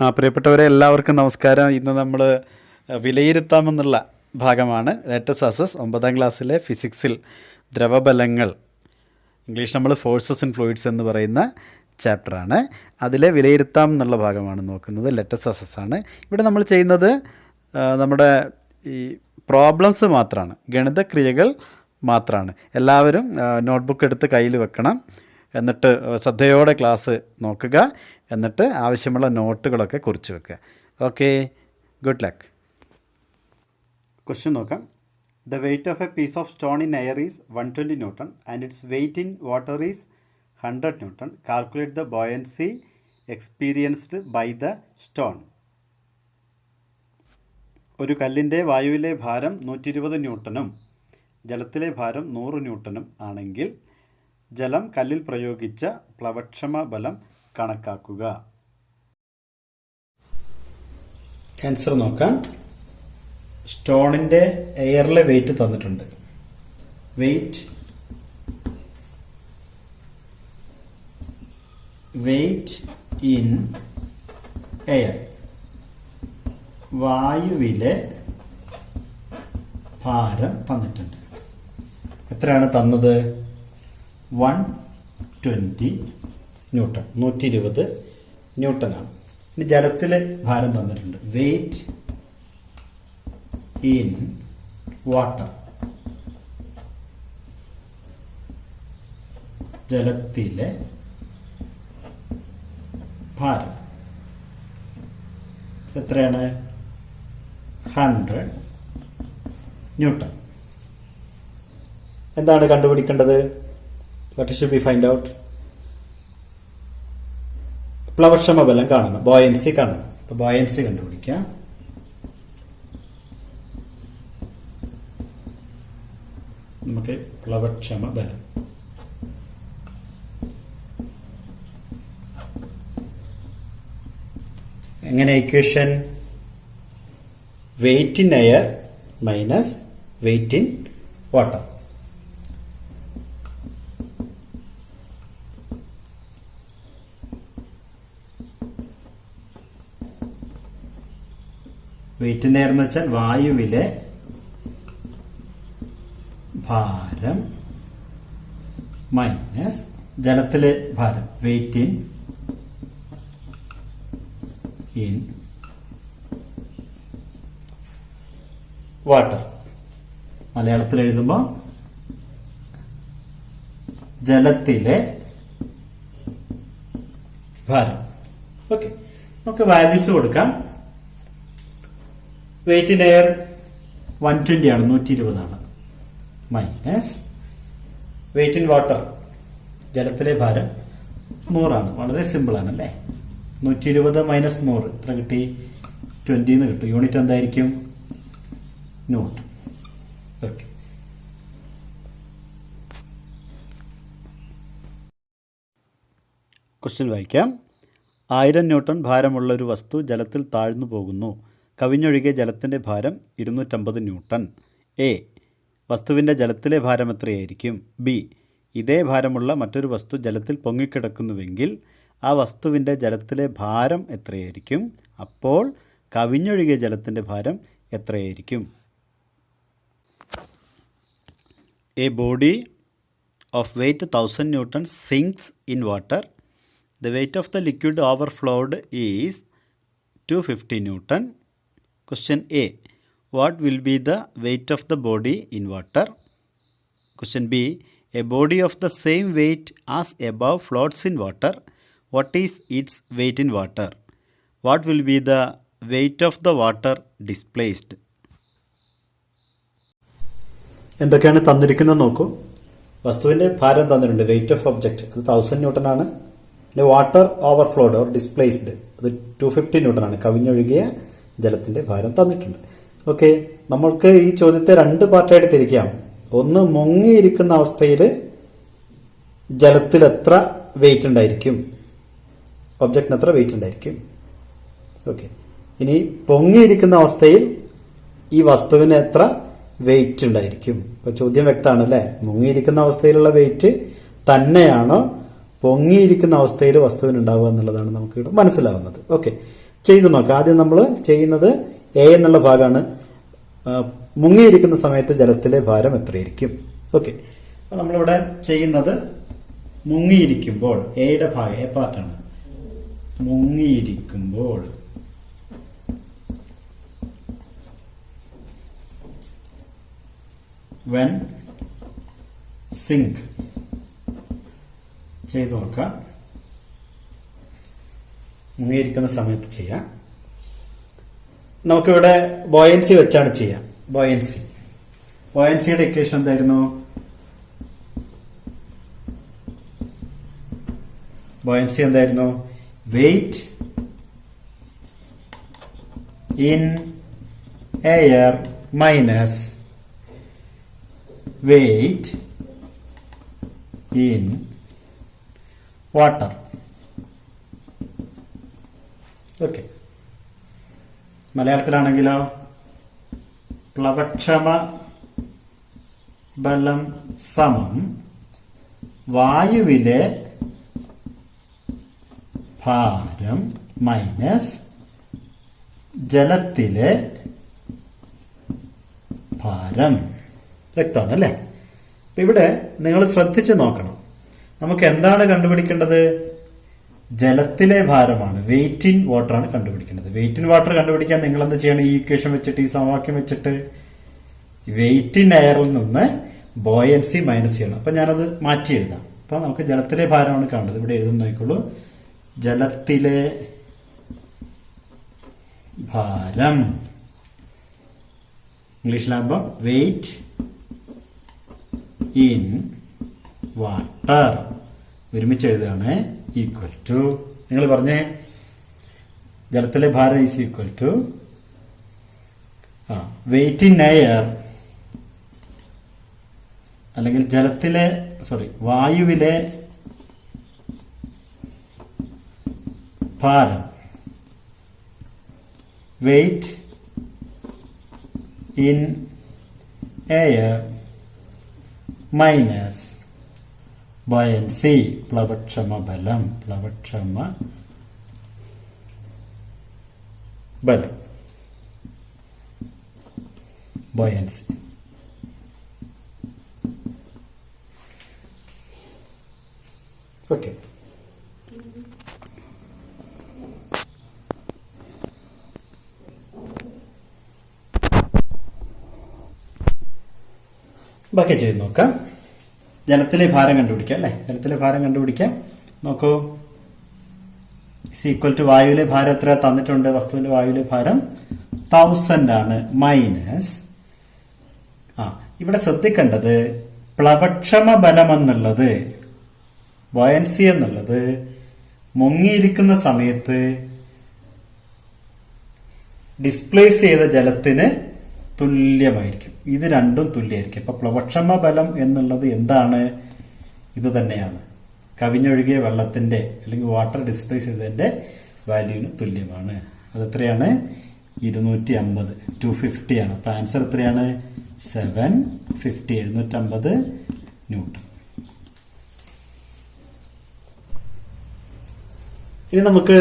പ്രിയപ്പെട്ടവരെ എല്ലാവർക്കും നമസ്കാരം. ഇന്ന് നമ്മൾ വിലയിരുത്താമെന്നുള്ള ഭാഗമാണ്. ലേറ്റസ്റ്റ് അസസ് 9ാം ക്ലാസ്സിലെ ഫിസിക്സിൽ ദ്രവബലങ്ങൾ, ഇംഗ്ലീഷ് നമ്മൾ ഫോഴ്സസ് ഇൻ ഫ്ലൂയിഡ്സ് എന്ന് പറയുന്ന ചാപ്റ്ററാണ്. അതിലെ വിലയിരുത്താം എന്നുള്ള ഭാഗമാണ് നോക്കുന്നത്. ലേറ്റസ്റ്റ് അസസ് ആണ്. ഇവിടെ നമ്മൾ ചെയ്യുന്നത് നമ്മുടെ ഈ പ്രോബ്ലംസ് മാത്രമാണ്, ഗണിതക്രിയകൾ മാത്രമാണ്. എല്ലാവരും നോട്ട്ബുക്ക് എടുത്ത് കയ്യിൽ വെക്കണം. എന്നിട്ട് ശ്രദ്ധയോടെ ക്ലാസ് നോക്കുക. എന്നിട്ട് ആവശ്യമുള്ള നോട്ടുകളൊക്കെ കുറിച്ച് വെക്കുക. Okay, good luck. ക്വസ്റ്റ്യൻ നോക്കാം. The weight of a piece of stone in air is 120 newton and its weight in water is 100 newton. Calculate the buoyancy experienced by the stone. ഒരു കല്ലിൻ്റെ വായുവിലെ ഭാരം 120 ന്യൂട്ടനും ജലത്തിലെ ഭാരം 100 ന്യൂട്ടനും ആണെങ്കിൽ ജലം കല്ലിൽ പ്രയോഗിച്ച പ്ലവക്ഷമ ബലം കണക്കാക്കുക. ആൻസർ നോക്കാം. സ്റ്റോണിൻ്റെ എയറിലെ വെയിറ്റ് തന്നിട്ടുണ്ട്. വെയിറ്റ് ഇൻ എയർ, വായുവിലെ ഭാരം തന്നിട്ടുണ്ട്. എത്രയാണ് തന്നത്? 120 ന്യൂട്ടൺ, 120 ന്യൂട്ടനാണ്. ഇനി ജലത്തിലെ ഭാരം തന്നിട്ടുണ്ട്. വെയിറ്റ് ഇൻ വാട്ടർ, ജലത്തിലെ ഭാരം എത്രയാണ്? 100 ന്യൂട്ടൺ. എന്താണ് കണ്ടുപിടിക്കേണ്ടത്? What should we find out? പ്ലവക്ഷമ ബലം കാണണം, ബോയൻസി കാണണം. അപ്പൊ ബോയൻസി കണ്ടുപിടിക്കാം. നമുക്ക് പ്ലവക്ഷമ ബലം എങ്ങനെ? Equation weight in air minus weight in water. Weight in air എന്ന് വെച്ചാൽ വായുവിലെ ഭാരം മൈനസ് ജലത്തിലെ ഭാരം, വെയിറ്റ് ഇൻ വാട്ടർ. മലയാളത്തിൽ എഴുതുമ്പോൾ ജലത്തിലെ ഭാരം. ഓക്കെ, നമുക്ക് വാല്യൂസ് കൊടുക്കാം. വെയിറ്റ് ഇൻ എയർ 120 ആണ്, 120 ആണ്. മൈനസ് വെയിറ്റ് ഇൻ വാട്ടർ, ജലത്തിലെ ഭാരം 100 ആണ്. വളരെ സിമ്പിൾ ആണല്ലേ. 120 മൈനസ് 100 എത്ര കിട്ടി? 20 എന്ന് കിട്ടും. യൂണിറ്റ് എന്തായിരിക്കും? ന്യൂട്ടൺ. ഓക്കെ, ക്വസ്റ്റ്യൻ വായിക്കാം. 1000 ന്യൂട്ടൺ ഭാരമുള്ള ഒരു വസ്തു ജലത്തിൽ താഴ്ന്നു പോകുന്നു. കവിഞ്ഞൊഴുകിയ ജലത്തിൻ്റെ ഭാരം 250 ന്യൂട്ടൺ. എ, വസ്തുവിൻ്റെ ജലത്തിലെ ഭാരം എത്രയായിരിക്കും? ബി, ഇതേ ഭാരമുള്ള മറ്റൊരു വസ്തു ജലത്തിൽ പൊങ്ങിക്കിടക്കുന്നുവെങ്കിൽ ആ വസ്തുവിൻ്റെ ജലത്തിലെ ഭാരം എത്രയായിരിക്കും? അപ്പോൾ കവിഞ്ഞൊഴുകിയ ജലത്തിൻ്റെ ഭാരം എത്രയായിരിക്കും? A body of weight 1000 newton sinks in water. The weight of the liquid overflowed is 250 newton. Question A, what will be the weight of the body in water? Question B, a body of the same weight as above floats in water. What is its weight in water? What will be the weight of the water displaced? എന്തൊക്കെയാണ് തന്നിരിക്കുന്നത് നോക്കൂ. വസ്തുവിന്റെ ഭാരം തന്നിട്ടുണ്ട്, weight of object, അത് 1000 newton ആണ്. പിന്നെ water overflowed or displaced, അത് 250 ന്യൂട്ടൺ ആണ്. കവിഞ്ഞൊഴുകിയ ജലത്തിന്റെ ഭാരം തന്നിട്ടുണ്ട്. ഓക്കെ, നമ്മൾക്ക് ഈ ചോദ്യത്തെ 2 പാർട്ടായിട്ട് തിരിക്കാം. ഒന്ന്, മുങ്ങിയിരിക്കുന്ന അവസ്ഥയിൽ ജലത്തിൽ എത്ര വെയിറ്റ് ഉണ്ടായിരിക്കും, ഒബ്ജക്റ്റിന് എത്ര വെയിറ്റ് ഉണ്ടായിരിക്കും. ഓക്കെ, ഇനി പൊങ്ങിയിരിക്കുന്ന അവസ്ഥയിൽ ഈ വസ്തുവിന് എത്ര വെയിറ്റ് ഉണ്ടായിരിക്കും. ഇപ്പൊ ചോദ്യം വ്യക്തമാണ് അല്ലേ? മുങ്ങിയിരിക്കുന്ന അവസ്ഥയിലുള്ള വെയിറ്റ് തന്നെയാണോ പൊങ്ങിയിരിക്കുന്ന അവസ്ഥയിൽ വസ്തുവിന് ഉണ്ടാവുക എന്നുള്ളതാണ് നമുക്ക് ഇവിടെ മനസ്സിലാവുന്നത്. ഓക്കെ, ചെയ്തു നോക്കാം. ആദ്യം നമ്മൾ ചെയ്യുന്നത് എ എന്നുള്ള ഭാഗമാണ്. മുങ്ങിയിരിക്കുന്ന സമയത്ത് ജലത്തിലെ ഭാരം എത്രയായിരിക്കും? ഓക്കെ, അപ്പൊ നമ്മളിവിടെ ചെയ്യുന്നത് മുങ്ങിയിരിക്കുമ്പോൾ എയുടെ ഭാഗം എ പാർട്ടാണ്. മുങ്ങിയിരിക്കുമ്പോൾ when sink ചെയ്തു നോക്കാം. മുങ്ങിയിരിക്കുന്ന സമയത്ത് ചെയ്യാം. നമുക്കിവിടെ ബോയൻസി വെച്ചാണ് ചെയ്യാം. ബോയൻസിയുടെ ഇക്വേഷൻ എന്തായിരുന്നു? ബോയൻസി എന്തായിരുന്നു? Weight in air minus weight in water. Okay, മലയാളത്തിലാണെങ്കിലോ പ്ലവക്ഷമ ബലം സമം വായുവിലെ ഭാരം മൈനസ് ജലത്തിലെ ഭാരം. വ്യക്തമാണ് അല്ലേ? ഇവിടെ നിങ്ങൾ ശ്രദ്ധിച്ചു നോക്കണം. നമുക്ക് എന്താണ് കണ്ടുപിടിക്കേണ്ടത്? ജലത്തിലെ ഭാരമാണ്, വെയിറ്റ് ഇൻ വാട്ടർ ആണ് കണ്ടുപിടിക്കേണ്ടത്. വെയിറ്റ് ഇൻ വാട്ടർ കണ്ടുപിടിക്കാൻ നിങ്ങൾ എന്ത് ചെയ്യണം? ഈ ഇക്വേഷൻ വെച്ചിട്ട്, ഈ സമവാക്യം വെച്ചിട്ട് വെയിറ്റ് ഇൻ എയറിൽ നിന്ന് ബോയൻസി മൈനസ് ചെയ്യണം. അപ്പൊ ഞാനത് മാറ്റി എഴുതാം. അപ്പൊ നമുക്ക് ജലത്തിലെ ഭാരമാണ് കാണുന്നത്. ഇവിടെ എഴുതുന്ന നോക്കിക്കോളൂ. ജലത്തിലെ ഭാരം ഇംഗ്ലീഷിലാകുമ്പോൾ വെയിറ്റ് ഇൻ വാട്ടർ ഒരുമിച്ച് എഴുതുകയാണ്. ഈക്വൽ ടു, നിങ്ങൾ പറഞ്ഞേ, ജലത്തിലെ ഭാരം is equal to weight in air, അല്ലെങ്കിൽ വായുവിലെ ഭാരം, weight in air minus buoyancy, പ്ലവക്ഷമ ബലം, ബോയൻസി. ഓക്കെ, ബാക്കി ചെയ്ത് നോക്കാം. ജലത്തിലെ ഭാരം കണ്ടുപിടിക്കാം അല്ലെ? ജലത്തിലെ ഭാരം കണ്ടുപിടിക്കാം. നോക്കൂ, ഈക്വൽ ടു വായുവിലെ ഭാരം എത്ര തന്നിട്ടുണ്ട്? വസ്തുവിന്റെ വായുവിലെ ഭാരം 1000 ആണ്. മൈനസ്, ഇവിടെ ശ്രദ്ധിക്കേണ്ടത് പ്ലവക്ഷമ ബലം എന്നുള്ളത്, ബോയൻസി എന്നുള്ളത് മുങ്ങിയിരിക്കുന്ന സമയത്ത് ഡിസ്പ്ലേസ് ചെയ്ത ജലത്തിന് തുല്യമായിരിക്കും. ഇത് രണ്ടും തുല്യമായിരിക്കും. അപ്പൊ പ്ലവക്ഷമ ബലം എന്നുള്ളത് എന്താണ്? ഇത് തന്നെയാണ്. കവിഞ്ഞൊഴുകിയ വെള്ളത്തിന്റെ അല്ലെങ്കിൽ വാട്ടർ ഡിസ്പ്ലേസ് ചെയ്തതിന്റെ വാല്യൂവിന് തുല്യമാണ്. അത് എത്രയാണ്? 250, 250 ആണ്. അപ്പൊ ആൻസർ എത്രയാണ്? 750, 750 ന്യൂട്ടൺ. ഇനി നമുക്ക്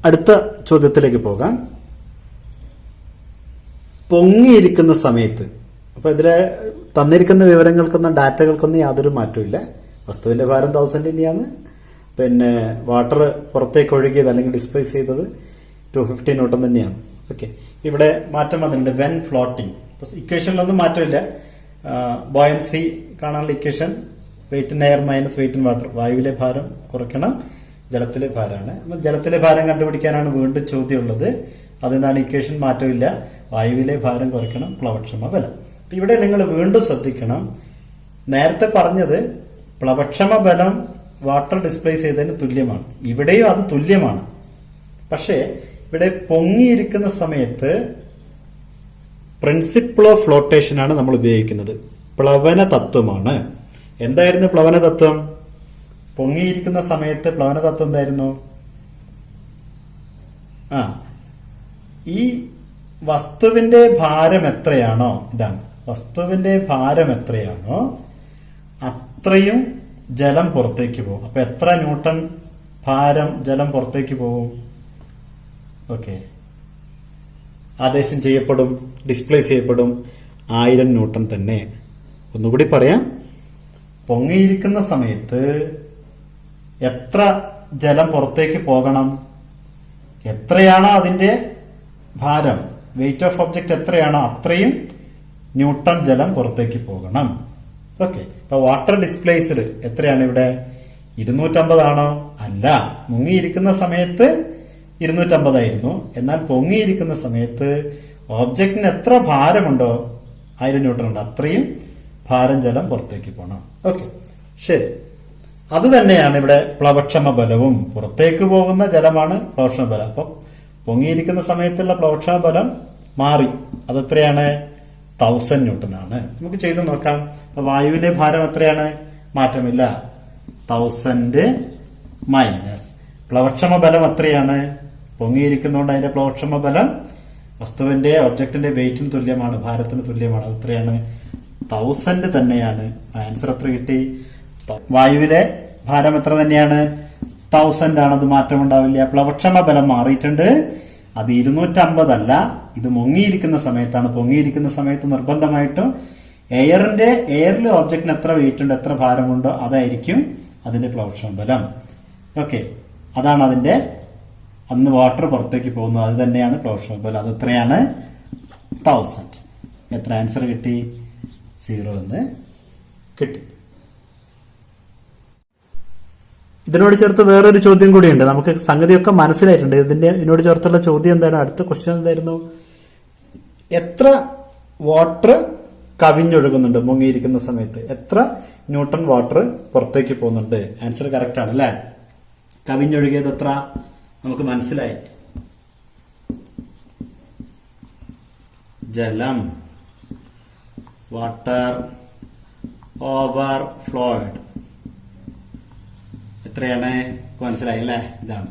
അടുത്ത ചോദ്യത്തിലേക്ക് പോകാം. പൊങ്ങിയിരിക്കുന്ന സമയത്ത്, അപ്പൊ ഇതിലെ തന്നിരിക്കുന്ന വിവരങ്ങൾക്കൊന്നും ഡാറ്റകൾക്കൊന്നും യാതൊരു മാറ്റവും. വസ്തുവിന്റെ ഭാരം 1000 തന്നെയാണ്. പിന്നെ വാട്ടർ പുറത്തേക്ക് ഒഴുകിയത് അല്ലെങ്കിൽ ഡിസ്പ്ലേസ് ചെയ്തത് 250 ന്യൂട്ടൺ തന്നെയാണ്. ഓക്കെ, ഇവിടെ മാറ്റം വന്നിട്ടുണ്ട്. വെൻ ഫ്ലോട്ടിംഗ്, ഇക്വേഷനിലൊന്നും മാറ്റമില്ല. ബോയൻസി കാണാനുള്ള equation weight in air minus weight in water. വായുവിലെ ഭാരം കുറയ്ക്കണം, ജലത്തിലെ ഭാരമാണ്. ജലത്തിലെ ഭാരം കണ്ടുപിടിക്കാനാണ് വീണ്ടും ചോദ്യമുള്ളത്. അതെന്താണ്? ഇക്വേഷൻ മാറ്റമില്ല. വായുവിലെ ഭാരം കുറയ്ക്കണം, പ്ലവക്ഷമ ബലം. ഇവിടെ നിങ്ങൾ വീണ്ടും ശ്രദ്ധിക്കണം, നേരത്തെ പറഞ്ഞത് പ്ലവക്ഷമ ബലം വാട്ടർ ഡിസ്പ്ലേസ് ചെയ്തതിന് തുല്യമാണ്. ഇവിടെയും അത് തുല്യമാണ്. പക്ഷേ ഇവിടെ പൊങ്ങിയിരിക്കുന്ന സമയത്ത് പ്രിൻസിപ്പിൾ ഓഫ് ഫ്ലോട്ടേഷൻ ആണ് നമ്മൾ ഉപയോഗിക്കുന്നത്. പ്ലവന തത്വമാണ്. എന്തായിരുന്നു പ്ലവന തത്വം? പൊങ്ങിയിരിക്കുന്ന സമയത്ത് പ്ലവന തത്വം എന്തായിരുന്നു? ഈ വസ്തുവിന്റെ ഭാരം എത്രയാണോ, ഇതാണ് വസ്തുവിന്റെ ഭാരം എത്രയാണോ അത്രയും ജലം പുറത്തേക്ക് പോകും. അപ്പൊ എത്ര ന്യൂട്ടൺ ഭാരം ജലം പുറത്തേക്ക് പോകും? ഓക്കെ, ആദേശം ചെയ്യപ്പെടും, ഡിസ്പ്ലേസ് ചെയ്യപ്പെടും 1000 ന്യൂട്ടൺ തന്നെ. ഒന്നുകൂടി പറയാം, പൊങ്ങിയിരിക്കുന്ന സമയത്ത് എത്ര ജലം പുറത്തേക്ക് പോകണം, എത്രയാണോ അതിന്റെ ഭാരം, വെയിറ്റ് ഓഫ് ഒബ്ജക്റ്റ് എത്രയാണോ അത്രയും ന്യൂട്ടൺ ജലം പുറത്തേക്ക് പോകണം. ഓക്കെ, ഇപ്പൊ വാട്ടർ ഡിസ്പ്ലേസ്ഡ് എത്രയാണ് ഇവിടെ? 250 ആണോ? അല്ല, മുങ്ങിയിരിക്കുന്ന സമയത്ത് 250 ആയിരുന്നു. എന്നാൽ പൊങ്ങിയിരിക്കുന്ന സമയത്ത് ഓബ്ജക്റ്റിന് എത്ര ഭാരമുണ്ടോ, 1000 ന്യൂട്ടൺ ഉണ്ട്, അത്രയും ഭാരം ജലം പുറത്തേക്ക് പോകണം. ഓക്കെ, ശരി. അത് തന്നെയാണ് ഇവിടെ പ്ലവക്ഷമ ബലവും. പുറത്തേക്ക് പോകുന്ന ജലമാണ് പ്ലവക്ഷമ ബലം. അപ്പം പൊങ്ങിയിരിക്കുന്ന സമയത്തുള്ള പ്ലവക്ഷമ ബലം മാറി, അതെത്രയാണ്? 1000 ന്യൂട്ടൺ ആണ്. നമുക്ക് ചെയ്ത് നോക്കാം. അപ്പൊ വായുവിന്റെ ഭാരം എത്രയാണ്? മാറ്റമില്ല, 1000 മൈനസ് പ്ലവക്ഷമ ബലം എത്രയാണ്? പൊങ്ങിയിരിക്കുന്നതുകൊണ്ട് അതിന്റെ പ്ലവക്ഷമ ബലം വസ്തുവിന്റെ ഒബ്ജക്റ്റിന്റെ വെയിറ്റിന് തുല്യമാണ്, ഭാരത്തിന് തുല്യമാണ്. അത് എത്രയാണ്? 1000 തന്നെയാണ്. ആൻസർ എത്ര കിട്ടി? വായുവിലെ ഭാരം എത്ര തന്നെയാണ്? 1000 ആണ്. അത് മാറ്റമുണ്ടാവില്ല. പ്ലവക്ഷമ ബലം മാറിയിട്ടുണ്ട്. അത് 250 അല്ല, ഇത് മുങ്ങിയിരിക്കുന്ന സമയത്താണ്. പൊങ്ങിയിരിക്കുന്ന സമയത്ത് നിർബന്ധമായിട്ടും എയറിൽ ഒബ്ജക്റ്റിന് എത്ര വെയിറ്റ് ഉണ്ട്, എത്ര ഭാരമുണ്ടോ അതായിരിക്കും അതിന്റെ പ്ലവക്ഷമ ബലം. ഓക്കെ, അതാണ് അതിന്റെ അന്ന് വാട്ടർ പുറത്തേക്ക് പോകുന്നു, അത് തന്നെയാണ് പ്ലവക്ഷമ ബലം. അത് എത്രയാണ്? 1000. എത്ര ആൻസർ കിട്ടി? 0 എന്ന് കിട്ടി. ഇതിനോട് ചേർത്ത് വേറൊരു ചോദ്യം കൂടിയുണ്ട്. നമുക്ക് സംഗതിയൊക്കെ മനസ്സിലായിട്ടുണ്ട്. ഇതിനോട് ചേർത്തുള്ള ചോദ്യം എന്താണ്? അടുത്ത ക്വസ്റ്റ്യൻ എന്തായിരുന്നു? എത്ര വാട്ടർ കവിഞ്ഞൊഴുകുന്നുണ്ട് മുങ്ങിയിരിക്കുന്ന സമയത്ത്? എത്ര ന്യൂട്ടൺ വാട്ടർ പുറത്തേക്ക് പോകുന്നുണ്ട്? ആൻസർ കറക്റ്റ് ആണ് അല്ലെ? കവിഞ്ഞൊഴുകിയത് എത്ര നമുക്ക് മനസ്സിലായി. ജലം, വാട്ടർ ഓവർ ഫ്ലോയിഡ് എത്രയാണ് മനസ്സിലായി അല്ലേ? ഇതാണ്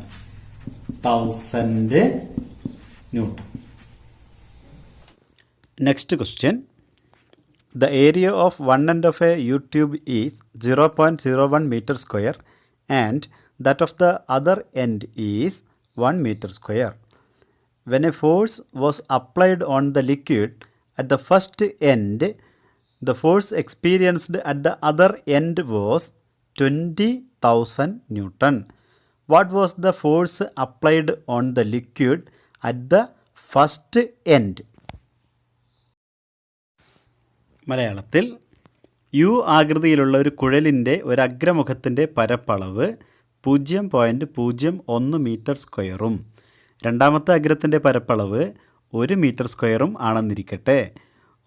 1000 newton. Next question. The area of one end of a U-tube is 0.01 meter square and that of the other end is 1 meter square. When a force was applied on the liquid at the first end, the force experienced at the other end was 20,000 Newton. What was the force applied on the liquid at the first end? മലയാളത്തിൽ U ആകൃതിയിലുള്ള ഒരു കുഴലിൻ്റെ ഒരു അഗ്രമുഖത്തിൻ്റെ പരപ്പളവ് 0.01 metre സ്ക്വയറും രണ്ടാമത്തെ അഗ്രത്തിൻ്റെ പരപ്പളവ് 1 metre സ്ക്വയറും ആണെന്നിരിക്കട്ടെ.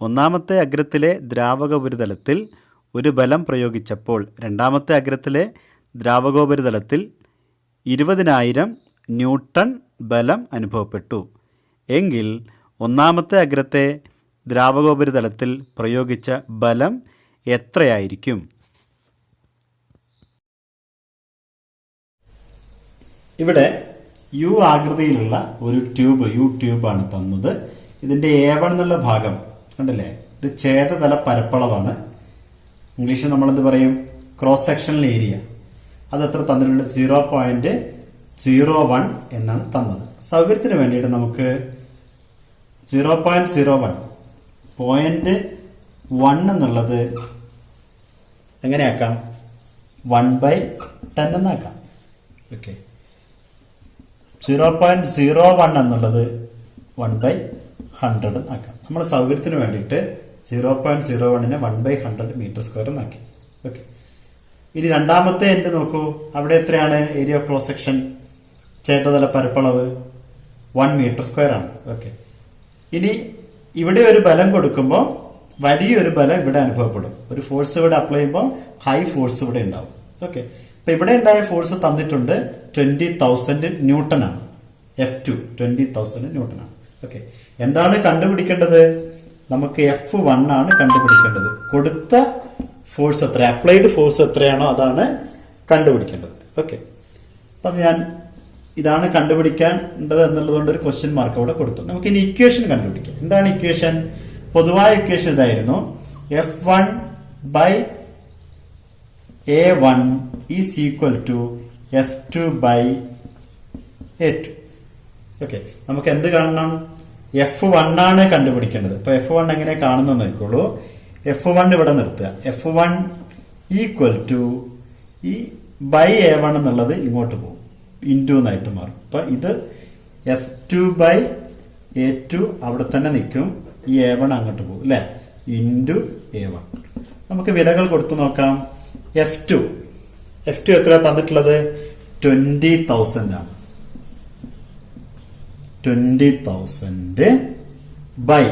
ഒന്നാമത്തെ അഗ്രത്തിലെ ദ്രാവകോപരിതലത്തിൽ ഒരു ബലം പ്രയോഗിച്ചപ്പോൾ രണ്ടാമത്തെ അഗ്രത്തിലെ ദ്രാവകോപരിതലത്തിൽ 20,000 ന്യൂട്ടൺ ബലം അനുഭവപ്പെട്ടു എങ്കിൽ ഒന്നാമത്തെ അഗ്രത്തെ ദ്രാവകോപരിതലത്തിൽ പ്രയോഗിച്ച ബലം എത്രയായിരിക്കും? ഇവിടെ യു ആകൃതിയിലുള്ള ഒരു യു ട്യൂബാണ് തന്നത്. ഇതിന്റെ A1 എന്നുള്ള ഭാഗം കണ്ടല്ലേ, ഇത് ഛേദതല പരപ്പളവാണ്. ഇംഗ്ലീഷിൽ നമ്മളെന്ത് പറയും? Cross sectional area. അത് എത്ര തന്നിട്ടുണ്ട്? 0.01 എന്നാണ് തന്നത്. സൗകര്യത്തിന് വേണ്ടിയിട്ട് നമുക്ക് 0.01 0.1 എന്നുള്ളത് എങ്ങനെയാക്കാം? 1/10 എന്നാക്കാം. ഓക്കെ, 0.01 എന്നുള്ളത് 1/100 എന്നാക്കാം. നമ്മുടെ സൗകര്യത്തിന് വേണ്ടിയിട്ട് 0.01നെ 1/100 മീറ്റർ സ്ക്വയർ എന്നാക്കി. ഓക്കെ, ഇനി രണ്ടാമത്തെ എൻഡ് നോക്കൂ. അവിടെ എത്രയാണ് ഏരിയ ഓഫ് ക്രോസ് സെക്ഷൻ? ഛേദതല പരപ്പളവ് 1 മീറ്റർ സ്ക്വയർ ആണ്. ഓക്കെ, ഇനി ഇവിടെ ഒരു ബലം കൊടുക്കുമ്പോൾ വലിയൊരു ബലം ഇവിടെ അനുഭവപ്പെടും. ഒരു ഫോഴ്സ് ഇവിടെ അപ്ലൈ ചെയ്യുമ്പോൾ ഹൈ ഫോഴ്സ് ഇവിടെ ഉണ്ടാവും. ഓക്കെ, അപ്പൊ ഇവിടെ ഉണ്ടായ ഫോഴ്സ് തന്നിട്ടുണ്ട് 20,000 ന്യൂട്ടൺ ആണ്. F2 20,000 ന്യൂട്ടൺ ആണ്. ഓക്കെ, എന്താണ് കണ്ടുപിടിക്കേണ്ടത്? നമുക്ക് F1 ആണ് കണ്ടുപിടിക്കേണ്ടത്. കൊടുത്ത ഫോഴ്സ് എത്ര, അപ്ലൈഡ് ഫോഴ്സ് എത്രയാണോ അതാണ് കണ്ടുപിടിക്കേണ്ടത്. ഓക്കെ, അപ്പൊ ഞാൻ ഇതാണ് കണ്ടുപിടിക്കേണ്ടത് എന്നുള്ളതുകൊണ്ട് ഒരു ക്വസ്റ്റ്യൻ മാർക്ക് അവിടെ കൊടുത്തു. നമുക്ക് ഇനി ഇക്വേഷൻ കണ്ടുപിടിക്കാം. എന്താണ് ഇക്വേഷൻ? പൊതുവായ ഇക്വേഷൻ ഇതായിരുന്നു. F1/A1 is equal to F2/A2. Okay, നമുക്ക് എന്ത് കാണണം? F1 ആണ് കണ്ടുപിടിക്കേണ്ടത്. ഇപ്പൊ F1 എങ്ങനെ കാണുന്നു നോക്കിക്കോളൂ. F1 ഇവിടെ നിർത്തുക. F1 ഈക്വൽ ടു ഈ ബൈ A1 എന്നുള്ളത് ഇങ്ങോട്ട് പോകും, ഇൻറ്റു എന്നായിട്ട് മാറും. അപ്പൊ ഇത് F2 ബൈ A2 അവിടെ തന്നെ നിൽക്കും, ഈ A1 അങ്ങോട്ട് പോകും അല്ലെ, ഇൻറ്റു A1. നമുക്ക് വിലകൾ കൊടുത്തു നോക്കാം. F2 എത്ര തന്നിട്ടുള്ളത്? 20,000 ആണ്. 20,000 ബൈ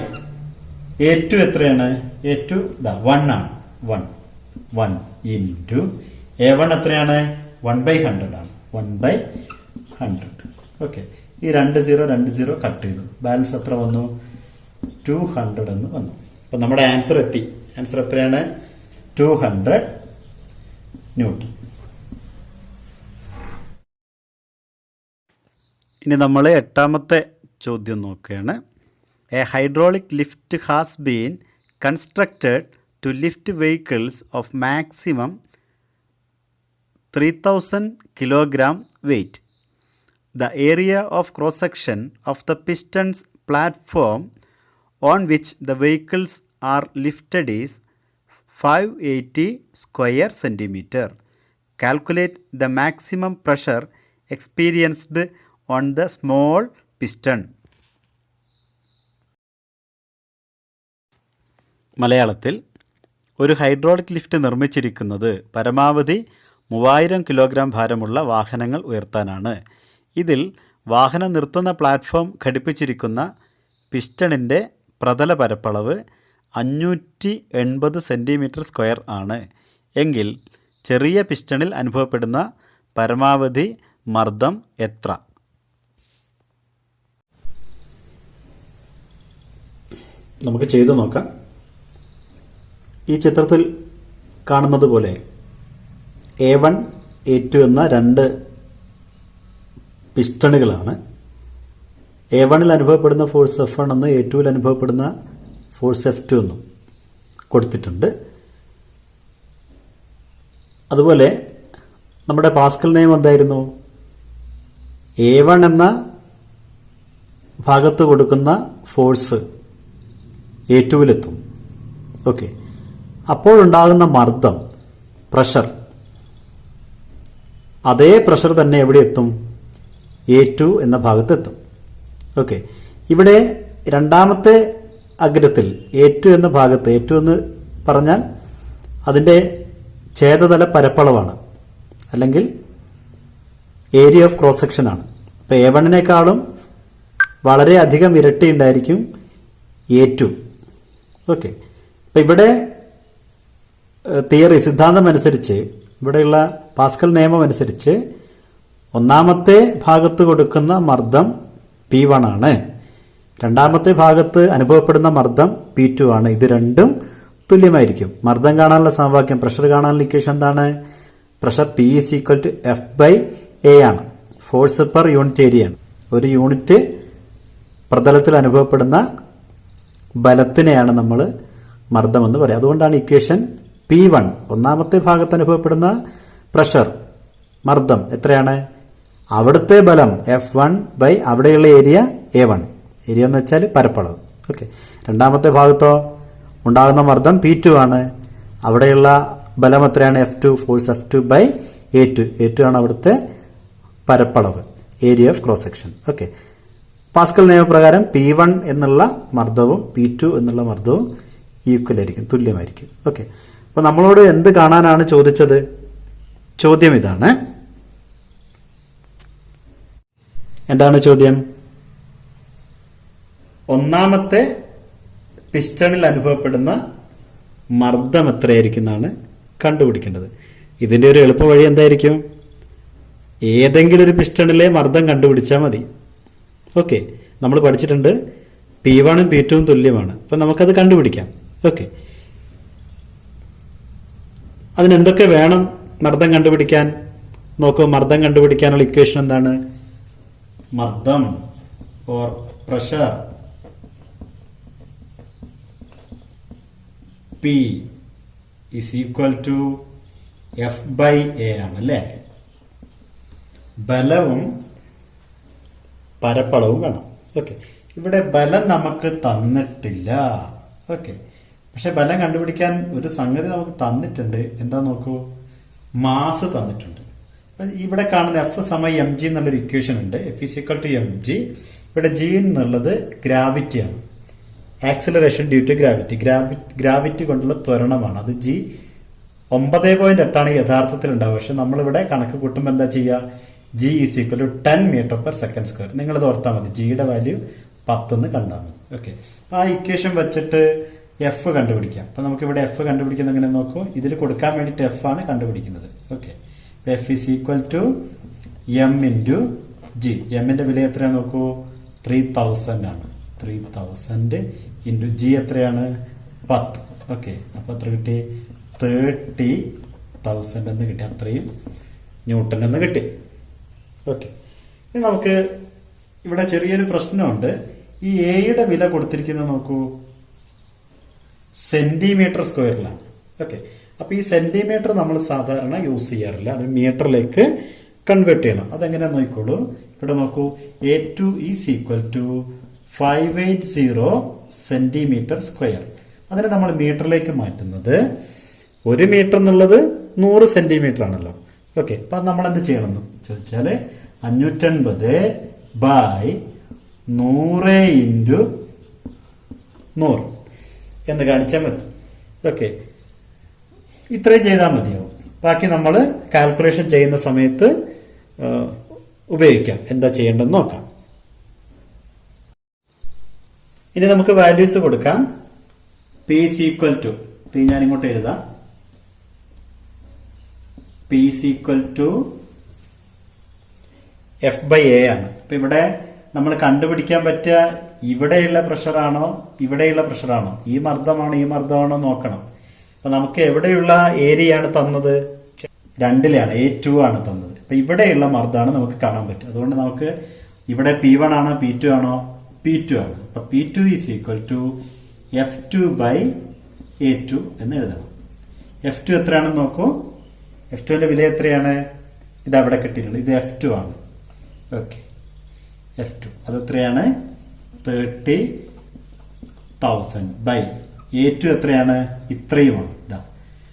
A2 എത്രയാണ്? A2 1 ആണ്. 1 ഇൻറ്റു A1 എത്രയാണ്? 1/100 ആണ്. 1/100. ഓക്കെ, ഈ 20 കട്ട് ചെയ്തു. ബാലൻസ് എത്ര വന്നു? 200 എന്ന് വന്നു. അപ്പൊ നമ്മുടെ ആൻസർ എത്തി. ആൻസർ എത്രയാണ്? 200 ന്യൂട്ടൺ. ഇനി നമ്മൾ 8ാമത്തെ ചോദ്യം നോക്കുകയാണ്. A hydraulic lift has been constructed to lift vehicles of maximum 3000 kilogram weight. The area of cross-section of the pistons platform on which the vehicles are lifted is 580 square centimeter. Calculate the maximum pressure experienced on the small piston. മലയാളത്തിൽ ഒരു hydraulic lift നിർമ്മിച്ചിരിക്കുന്നത് പരമാവധി 3000 kilogram ഭാരമുള്ള വാഹനങ്ങൾ ഉയർത്താനാണ്. ഇതിൽ വാഹനം നിർത്തുന്ന platform ഘടിപ്പിച്ചിരിക്കുന്ന പിസ്റ്റണിൻ്റെ പ്രതല പരപ്പളവ് 580 സെൻറ്റിമീറ്റർ സ്ക്വയർ ആണ്. എങ്കിൽ ചെറിയ പിസ്റ്റണിൽ അനുഭവപ്പെടുന്ന പരമാവധി മർദ്ദം എത്ര? നമുക്ക് ചെയ്തു നോക്കാം. ഈ ചിത്രത്തിൽ കാണുന്നത് പോലെ A1 A2 എന്ന 2 പിസ്റ്റണുകളാണ്. A1ൽ അനുഭവപ്പെടുന്ന ഫോഴ്സ് F1 എന്നും A2ൽ അനുഭവപ്പെടുന്ന ഫോഴ്സ് F2 എന്നും കൊടുത്തിട്ടുണ്ട്. അതുപോലെ നമ്മുടെ പാസ്കൽ നിയമം എന്തായിരുന്നു? A1 എന്ന ഭാഗത്ത് കൊടുക്കുന്ന ഫോഴ്സ് A2വിലെത്തും. ഓക്കെ, അപ്പോഴുണ്ടാകുന്ന മർദ്ദം, പ്രഷർ, അതേ പ്രഷർ തന്നെ എവിടെ എത്തും? A2 എന്ന ഭാഗത്തെത്തും. ഓക്കെ, ഇവിടെ 2ാമത്തെ അഗ്രത്തിൽ A2 എന്ന ഭാഗത്ത്, A2 എന്ന് പറഞ്ഞാൽ അതിൻ്റെ ഛേദതല പരപ്പളവാണ്, അല്ലെങ്കിൽ ഏരിയ ഓഫ് ക്രോസ് സെക്ഷൻ ആണ്. അപ്പോൾ A1നേക്കാളും വളരെ അധികം ഇരട്ടി ഉണ്ടായിരിക്കും A2. ഓക്കെ, അപ്പം ഇവിടെ തിയറി, സിദ്ധാന്തം അനുസരിച്ച്, ഇവിടെയുള്ള പാസ്കൽ നിയമം അനുസരിച്ച് 1ാമത്തെ ഭാഗത്ത് കൊടുക്കുന്ന മർദ്ദം P1 ആണ്, 2ാമത്തെ ഭാഗത്ത് അനുഭവപ്പെടുന്ന മർദ്ദം P2 ആണ്. ഇത് രണ്ടും തുല്യമായിരിക്കും. മർദ്ദം കാണാനുള്ള സമവാക്യം, പ്രഷർ കാണാനുള്ള ഇക്വേഷൻ എന്താണ്? Pressure P is equal to F/A ആണ്. ഫോഴ്സ് പെർ യൂണിറ്റ് ഏരിയ ആണ്. ഒരു യൂണിറ്റ് പ്രതലത്തിൽ അനുഭവപ്പെടുന്ന ബലത്തിനെയാണ് നമ്മൾ മർദ്ദം എന്ന് പറയുക. അതുകൊണ്ടാണ് ഇക്വേഷൻ P1, 1ാമത്തെ ഭാഗത്ത് അനുഭവപ്പെടുന്ന പ്രഷർ, മർദ്ദം എത്രയാണ്? അവിടുത്തെ ബലം F1 ബൈ അവിടെയുള്ള ഏരിയ A1. ഏരിയ എന്ന് വെച്ചാൽ പരപ്പളവ്. ഓക്കെ, 2ാമത്തെ ഭാഗത്തോ ഉണ്ടാകുന്ന മർദ്ദം P2 ആണ്. അവിടെയുള്ള ബലം എത്രയാണ്? F2, force F2 by A2. A2 ആണ് അവിടുത്തെ പരപ്പളവ്, area of cross section. Okay, Pascal നിയമപ്രകാരം P1 എന്നുള്ള മർദ്ദവും P2 എന്നുള്ള മർദ്ദവും ഈക്വൽ ആയിരിക്കും, തുല്യമായിരിക്കും. ഓക്കെ, അപ്പോൾ നമ്മളോട് എന്ത് കാണാനാണ് ചോദിച്ചത്? ചോദ്യം ഇതാണ്. എന്താണ് ചോദ്യം? 1ാമത്തെ പിസ്റ്റണിൽ അനുഭവപ്പെടുന്ന മർദ്ദം എത്രയായിരിക്കും എന്നാണ് കണ്ടുപിടിക്കേണ്ടത്. ഇതിന്റെ ഒരു എളുപ്പ വഴി എന്തായിരിക്കും? ഏതെങ്കിലും ഒരു പിസ്റ്റണിലെ മർദ്ദം കണ്ടുപിടിച്ചാൽ മതി. ഓക്കെ, നമ്മൾ പഠിച്ചിട്ടുണ്ട് P1 ഉം P2 ഉം തുല്യമാണ്. അപ്പം നമുക്കത് കണ്ടുപിടിക്കാം. ഓക്കെ, അതിനെന്തൊക്കെ വേണം മർദ്ദം കണ്ടുപിടിക്കാൻ? നോക്കൂ, മർദ്ദം കണ്ടുപിടിക്കാനുള്ള ഇക്വേഷൻ എന്താണ്? മർദ്ദം or pressure P is equal to F/A ആണ് അല്ലേ? ബലവും പരപ്പളവും വേണം. ഓക്കെ, ഇവിടെ ബലം നമുക്ക് തന്നിട്ടില്ല. ഓക്കെ, പക്ഷെ ബലം കണ്ടുപിടിക്കാൻ ഒരു സംഗതി നമുക്ക് തന്നിട്ടുണ്ട്. എന്താ നോക്കൂ, മാസ് തന്നിട്ടുണ്ട്. ഇവിടെ കാണുന്ന എഫ് സമ എം ജി എന്നുള്ളൊരു ഇക്വേഷൻ ഉണ്ട്. F is equal to M G. ഇവിടെ ജി എന്നുള്ളത് ഗ്രാവിറ്റിയാണ്, acceleration due to gravity. Gravity കൊണ്ടുള്ള ത്വരണമാണ്. അത് ജി 9.8 യഥാർത്ഥത്തിൽ ഉണ്ടാവുക. പക്ഷെ നമ്മളിവിടെ കണക്ക് കൂട്ടുമ്പോൾ എന്താ ചെയ്യുക, g is equal to 10 metre per second square. നിങ്ങളത് ഓർത്താൽ മതി, ജിയുടെ വാല്യൂ 10 എന്ന് കണ്ടാൽ മതി. ഓക്കെ, ആ ഇക്വേഷൻ വെച്ചിട്ട് എഫ് കണ്ടുപിടിക്കാം. അപ്പൊ നമുക്ക് ഇവിടെ എഫ് കണ്ടുപിടിക്കുന്നത് എങ്ങനെ നോക്കൂ, ഇതിൽ കൊടുക്കാൻ വേണ്ടിയിട്ട് എഫ് ആണ് കണ്ടുപിടിക്കുന്നത്. ഓക്കെ, f is equal to m into g. എമ്മിന്റെ വില എത്രയാ നോക്കൂ, 3000 ആണ്. 3000 ഇൻറ്റു ജി എത്രയാണ്, 10. ഓക്കെ, അപ്പൊ എത്ര കിട്ടി, 30,000 എന്ന് കിട്ടി. അത്രയും ന്യൂട്ടൺ എന്ന് കിട്ടി. ഓക്കെ, ഇനി നമുക്ക് ഇവിടെ ചെറിയൊരു പ്രശ്നമുണ്ട്. ഈ എയുടെ വില കൊടുത്തിരിക്കുന്നത് നോക്കൂ, സെന്റിമീറ്റർ സ്ക്വയറിലാണ്. ഓക്കെ, അപ്പൊ ഈ സെന്റിമീറ്റർ നമ്മൾ സാധാരണ യൂസ് ചെയ്യാറില്ല, അത് മീറ്ററിലേക്ക് കൺവേർട്ട് ചെയ്യണം. അതെങ്ങനെയാ നോക്കിക്കോളൂ. ഇവിടെ നോക്കൂ, A2 is equal to 580 centimetre square. അതിനെ നമ്മൾ മീറ്ററിലേക്ക് മാറ്റുന്നത്, 1 മീറ്റർ എന്നുള്ളത് 100 സെന്റിമീറ്റർ ആണല്ലോ. ഓക്കെ, അപ്പൊ നമ്മൾ എന്ത് ചെയ്യണം എന്ന് ചോദിച്ചാല് 550 ബൈ 100 ഇൻറ്റു 100 എന്ന് കാണിച്ചാൽ മതി. ഓക്കെ, ഇത്രയും ചെയ്താൽ മതിയാവും. ബാക്കി നമ്മൾ കാൽക്കുലേഷൻ ചെയ്യുന്ന സമയത്ത് ഉപയോഗിക്കാം. എന്താ ചെയ്യേണ്ടതെന്ന് നോക്കാം. ഇനി നമുക്ക് വാല്യൂസ് കൊടുക്കാം. P is equal to, p ഞാൻ ഇങ്ങോട്ട് എഴുതാം, p is equal to f by a ആണ്. അപ്പൊ ഇവിടെ നമ്മൾ കണ്ടുപിടിക്കാൻ പറ്റുക ഇവിടെയുള്ള പ്രഷറാണോ ഇവിടെയുള്ള പ്രഷറാണോ, ഈ മർദ്ദമാണോ ഈ മർദ്ദമാണോ നോക്കണം. അപ്പൊ നമുക്ക് എവിടെയുള്ള ഏരിയയാണ് തന്നത്, 2ലാണ്, A2 ആണ് തന്നത്. അപ്പൊ ഇവിടെയുള്ള മർദ്ദമാണ് നമുക്ക് കാണാൻ പറ്റും. അതുകൊണ്ട് നമുക്ക് ഇവിടെ P1 ആണോ P2 ആണോ, P2 ആണ്. അപ്പൊ P2 is equal to F2 by A2 എന്ന് എഴുതണം. F2 എത്രയാണെന്ന് നോക്കൂ, F2ന്റെ വില എത്രയാണ്, ഇത് അവിടെ കിട്ടിയിട്ടുണ്ട്, ഇത് F2 ആണ്. ഓക്കെ, F2 അതെത്രയാണ്, 30,000 ബൈ A2 എത്രയാണ്, ഇത്രയുമാണ്. ഇതാ,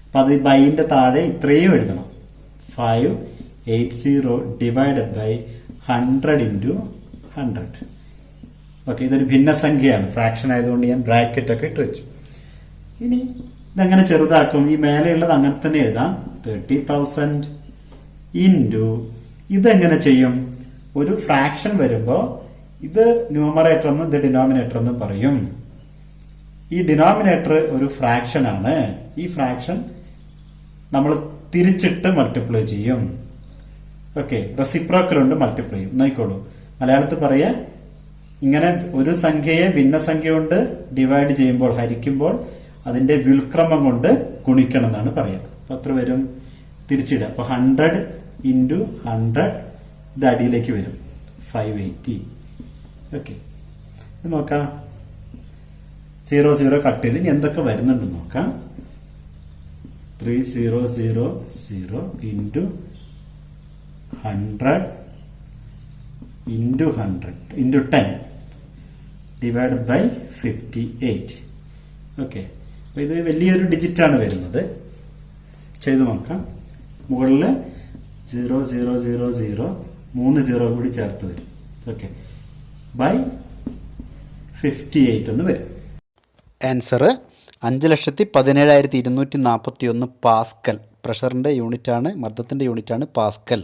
അപ്പൊ അത് ബൈന്റെ താഴെ ഇത്രയും എഴുതണം. 580 ഡിവൈഡഡ് ബൈ 100 ഇൻറ്റു 100. ഓക്കെ, ഇതൊരു ഭിന്നസംഖ്യയാണ്, ഫ്രാക്ഷൻ ആയതുകൊണ്ട് ഞാൻ ബ്രാക്കറ്റ് ഒക്കെ ഇട്ട് വെച്ചു. ഇനി ഇതെങ്ങനെ ചെറുതാക്കും, ഈ മേലെയുള്ളത് അങ്ങനെ തന്നെ എഴുതാം, 30,000 ഇൻറ്റു ഇതെങ്ങനെ ചെയ്യും, ഒരു ഫ്രാക്ഷൻ വരുമ്പോ ഇത് ന്യൂമറേറ്റർ എന്നും ഇത് ഡിനോമിനേറ്റർ എന്നും പറയും. ഈ ഡിനോമിനേറ്റർ ഒരു ഫ്രാക്ഷൻ ആണ്. ഈ ഫ്രാക്ഷൻ നമ്മൾ തിരിച്ചിട്ട് മൾട്ടിപ്ലൈ ചെയ്യും. ഓക്കെ, റെസിപ്രോക്കൽ കൊണ്ട് മൾട്ടിപ്ലൈ ചെയ്യും. നോക്കിക്കോളൂ, മലയാളത്തിൽ പറയാ, ഇങ്ങനെ ഒരു സംഖ്യയെ ഭിന്നസംഖ്യ കൊണ്ട് ഡിവൈഡ് ചെയ്യുമ്പോൾ, ഹരിക്കുമ്പോൾ അതിന്റെ വ്യുൽക്രമം കൊണ്ട് ഗുണിക്കണം എന്നാണ് പറയുക. അപ്പൊ എത്ര വരും, തിരിച്ചിടുക. അപ്പൊ 100 ഇൻറ്റു 100 ഇത് അടിയിലേക്ക് വരും, 580. ഓക്കെ, നോക്കാം, 00 കട്ട് ചെയ്ത് ഇനി എന്തൊക്കെ വരുന്നുണ്ടെന്ന് നോക്കാം. 3000 into 100 into 100 into 10 divide by 58. Okay, അപ്പൊ ഇത് വലിയൊരു ഡിജിറ്റ് ആണ് വരുന്നത്. ചെയ്തു നോക്കാം. മുകളിൽ 0000 3 0 കൂടി ചേർത്ത് വരും. ഓക്കെ, ബൈ 58 എന്ന് വരും. Answer 5,17,241 Pascal. പ്രഷറിന്റെ യൂണിറ്റ് ആണ്, മർദ്ദത്തിന്റെ യൂണിറ്റ് ആണ് പാസ്കൽ.